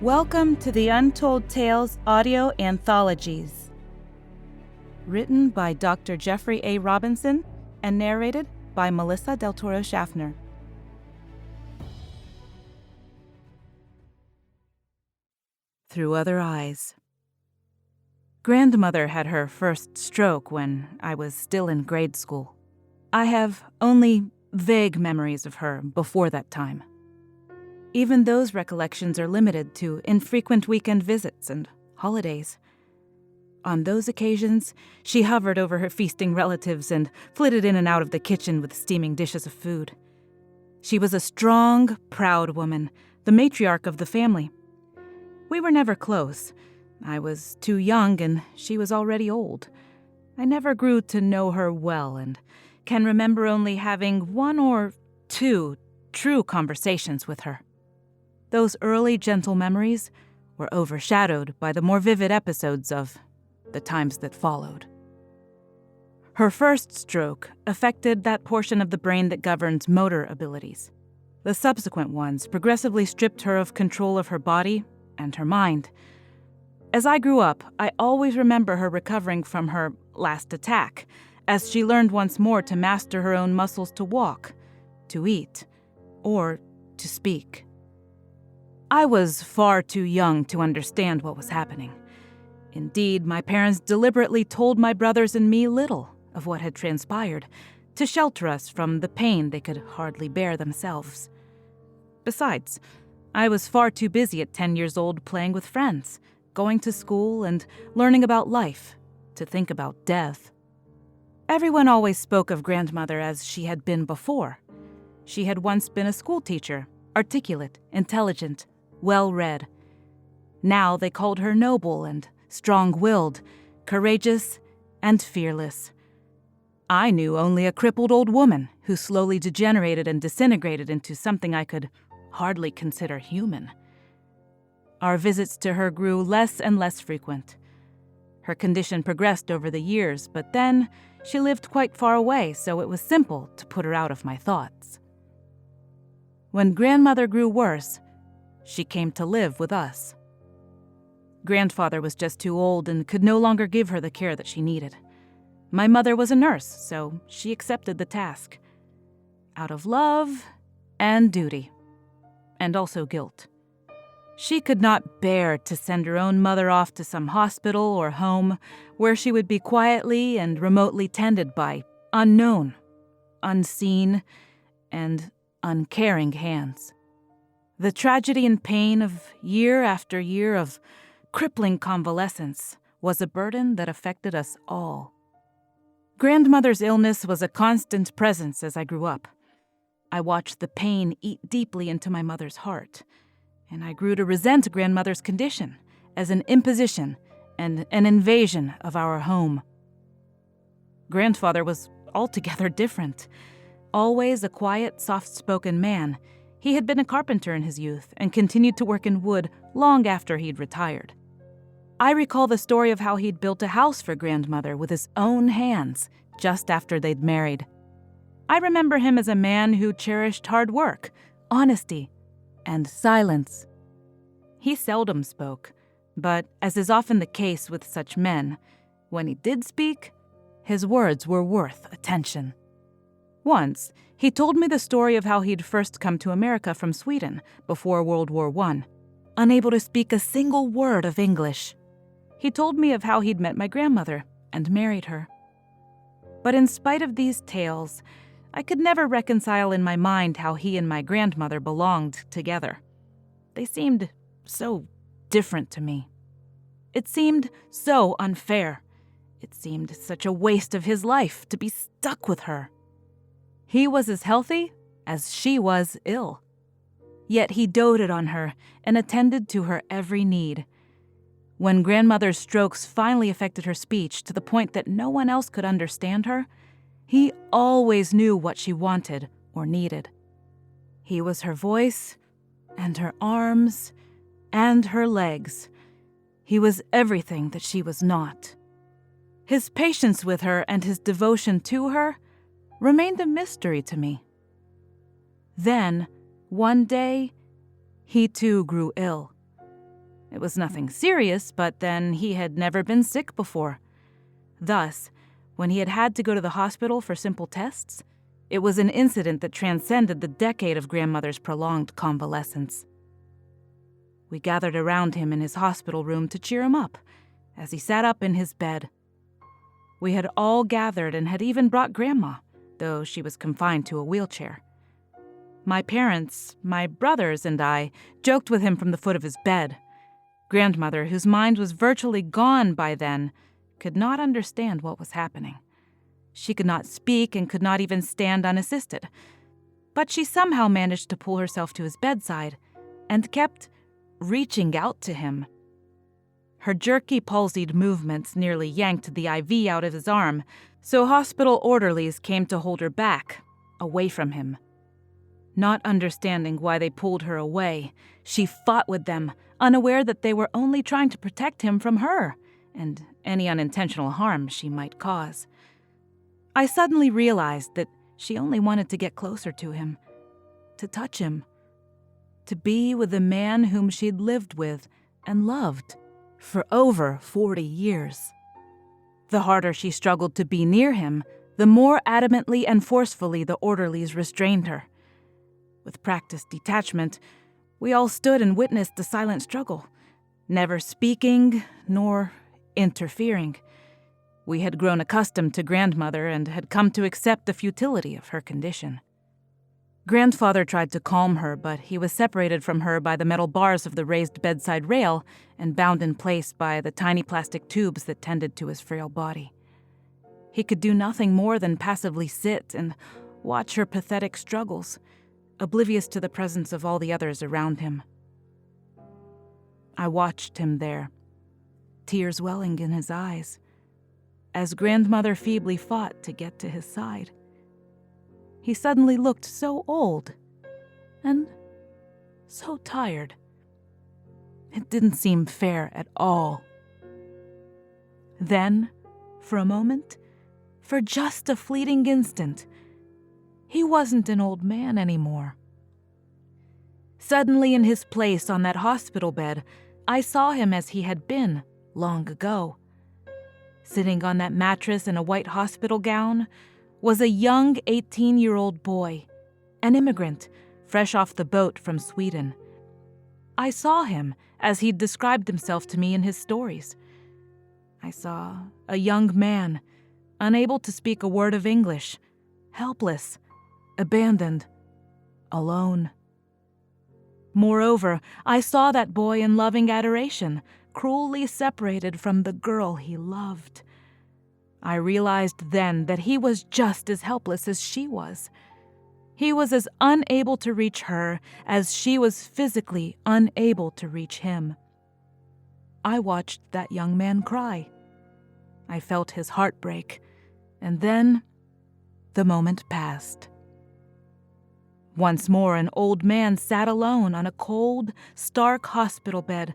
Welcome to the Untold Tales Audio Anthologies. Written by Dr. Jeffrey A. Robinson and narrated by Melissa Del Toro Schaffner. Through Other Eyes. Grandmother had her first stroke when I was still in grade school. I have only vague memories of her before that time. Even those recollections are limited to infrequent weekend visits and holidays. On those occasions, she hovered over her feasting relatives and flitted in and out of the kitchen with steaming dishes of food. She was a strong, proud woman, the matriarch of the family. We were never close. I was too young and she was already old. I never grew to know her well and can remember only having one or two true conversations with her. Those early gentle memories were overshadowed by the more vivid episodes of the times that followed. Her first stroke affected that portion of the brain that governs motor abilities. The subsequent ones progressively stripped her of control of her body and her mind. As I grew up, I always remember her recovering from her last attack, as she learned once more to master her own muscles to walk, to eat, or to speak. I was far too young to understand what was happening. Indeed, my parents deliberately told my brothers and me little of what had transpired, to shelter us from the pain they could hardly bear themselves. Besides, I was far too busy at 10 years old playing with friends, going to school and learning about life, to think about death. Everyone always spoke of grandmother as she had been before. She had once been a schoolteacher, articulate, intelligent, well-read. Now they called her noble and strong-willed, courageous and fearless. I knew only a crippled old woman who slowly degenerated and disintegrated into something I could hardly consider human. Our visits to her grew less and less frequent. Her condition progressed over the years, but then she lived quite far away, so it was simple to put her out of my thoughts. When grandmother grew worse, she came to live with us. Grandfather was just too old and could no longer give her the care that she needed. My mother was a nurse, so she accepted the task. Out of love and duty, and also guilt. She could not bear to send her own mother off to some hospital or home where she would be quietly and remotely tended by unknown, unseen, and uncaring hands. The tragedy and pain of year after year of crippling convalescence was a burden that affected us all. Grandmother's illness was a constant presence as I grew up. I watched the pain eat deeply into my mother's heart, and I grew to resent grandmother's condition as an imposition and an invasion of our home. Grandfather was altogether different. Always a quiet, soft-spoken man, he had been a carpenter in his youth and continued to work in wood long after he'd retired. I recall the story of how he'd built a house for grandmother with his own hands just after they'd married. I remember him as a man who cherished hard work, honesty, and silence. He seldom spoke, but as is often the case with such men, when he did speak, his words were worth attention. Once, he told me the story of how he'd first come to America from Sweden before World War I, unable to speak a single word of English. He told me of how he'd met my grandmother and married her. But in spite of these tales, I could never reconcile in my mind how he and my grandmother belonged together. They seemed so different to me. It seemed so unfair. It seemed such a waste of his life to be stuck with her. He was as healthy as she was ill. Yet he doted on her and attended to her every need. When grandmother's strokes finally affected her speech to the point that no one else could understand her, he always knew what she wanted or needed. He was her voice and her arms and her legs. He was everything that she was not. His patience with her and his devotion to her remained a mystery to me. Then, one day, he too grew ill. It was nothing serious, but then he had never been sick before. Thus, when he had had to go to the hospital for simple tests, it was an incident that transcended the decade of grandmother's prolonged convalescence. We gathered around him in his hospital room to cheer him up as he sat up in his bed. We had all gathered and had even brought Grandma, though she was confined to a wheelchair. My parents, my brothers, and I joked with him from the foot of his bed. Grandmother, whose mind was virtually gone by then, could not understand what was happening. She could not speak and could not even stand unassisted. But she somehow managed to pull herself to his bedside and kept reaching out to him. Her jerky, palsied movements nearly yanked the IV out of his arm, so hospital orderlies came to hold her back, away from him. Not understanding why they pulled her away, she fought with them, unaware that they were only trying to protect him from her and any unintentional harm she might cause. I suddenly realized that she only wanted to get closer to him, to touch him, to be with the man whom she'd lived with and loved for over 40 years. The harder she struggled to be near him, the more adamantly and forcefully the orderlies restrained her. With practiced detachment, we all stood and witnessed the silent struggle, never speaking nor interfering. We had grown accustomed to grandmother and had come to accept the futility of her condition. Grandfather tried to calm her, but he was separated from her by the metal bars of the raised bedside rail and bound in place by the tiny plastic tubes that tended to his frail body. He could do nothing more than passively sit and watch her pathetic struggles, oblivious to the presence of all the others around him. I watched him there, tears welling in his eyes, as grandmother feebly fought to get to his side. He suddenly looked so old and so tired. It didn't seem fair at all. Then, for a moment, for just a fleeting instant, he wasn't an old man anymore. Suddenly, in his place on that hospital bed, I saw him as he had been long ago. Sitting on that mattress in a white hospital gown was a young 18-year-old boy, an immigrant, fresh off the boat from Sweden. I saw him as he'd described himself to me in his stories. I saw a young man, unable to speak a word of English, helpless, abandoned, alone. Moreover, I saw that boy in loving adoration, cruelly separated from the girl he loved. I realized then that he was just as helpless as she was. He was as unable to reach her as she was physically unable to reach him. I watched that young man cry. I felt his heart break, and then the moment passed. Once more, an old man sat alone on a cold, stark hospital bed,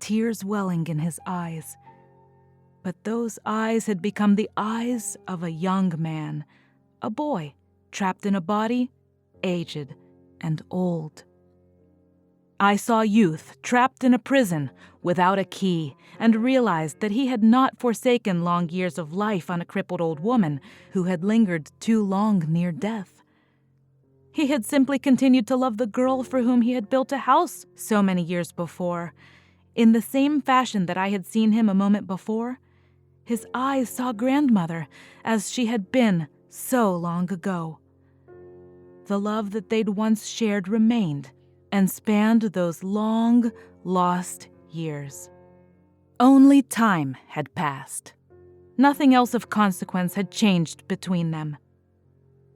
tears welling in his eyes. But those eyes had become the eyes of a young man, a boy, trapped in a body, aged and old. I saw youth trapped in a prison without a key and realized that he had not forsaken long years of life on a crippled old woman who had lingered too long near death. He had simply continued to love the girl for whom he had built a house so many years before. In the same fashion that I had seen him a moment before, his eyes saw grandmother as she had been so long ago. The love that they'd once shared remained and spanned those long, lost years. Only time had passed. Nothing else of consequence had changed between them.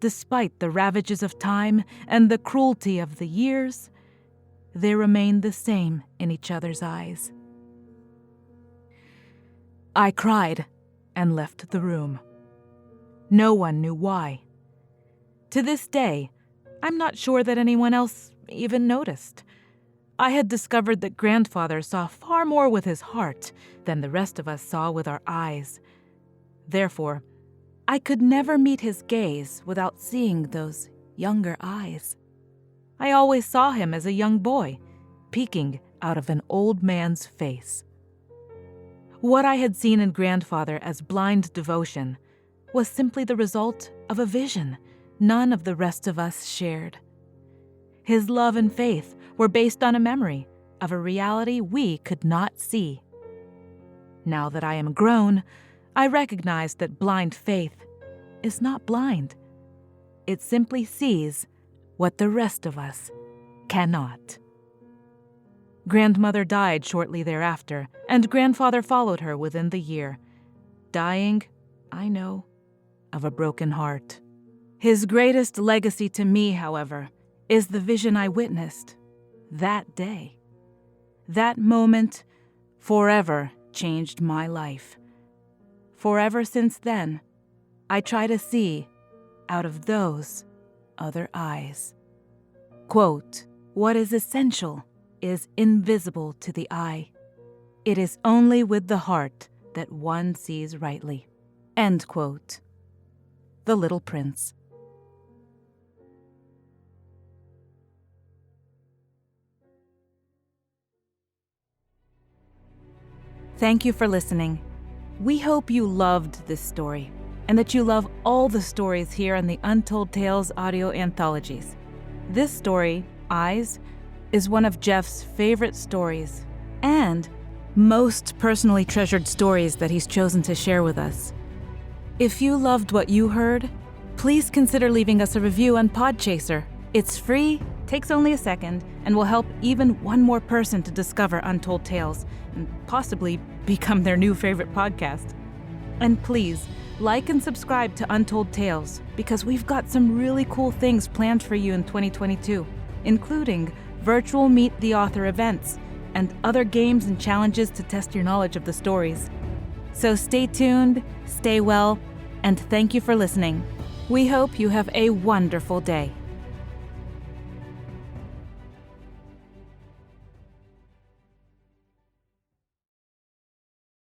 Despite the ravages of time and the cruelty of the years, they remained the same in each other's eyes. I cried and left the room. No one knew why. To this day, I'm not sure that anyone else even noticed. I had discovered that grandfather saw far more with his heart than the rest of us saw with our eyes. Therefore, I could never meet his gaze without seeing those younger eyes. I always saw him as a young boy, peeking out of an old man's face. What I had seen in Grandfather as blind devotion was simply the result of a vision none of the rest of us shared. His love and faith were based on a memory of a reality we could not see. Now that I am grown, I recognize that blind faith is not blind. It simply sees what the rest of us cannot. Grandmother died shortly thereafter, and Grandfather followed her within the year, dying, I know, of a broken heart. His greatest legacy to me, however, is the vision I witnessed that day. That moment forever changed my life. Forever since then, I try to see out of those other eyes. Quote, "What is essential is invisible to the eye. It is only with the heart that one sees rightly." End quote. The Little Prince. Thank you for listening. We hope you loved this story, and that you love all the stories here on the Untold Tales Audio Anthologies. This story, Eyes, is one of Jeff's favorite stories, and most personally treasured stories that he's chosen to share with us. If you loved what you heard, please consider leaving us a review on Podchaser. It's free, takes only a second, and will help even one more person to discover Untold Tales and possibly become their new favorite podcast. And please, like and subscribe to Untold Tales, because we've got some really cool things planned for you in 2022, including virtual Meet the Author events and other games and challenges to test your knowledge of the stories. So stay tuned, stay well, and thank you for listening. We hope you have a wonderful day.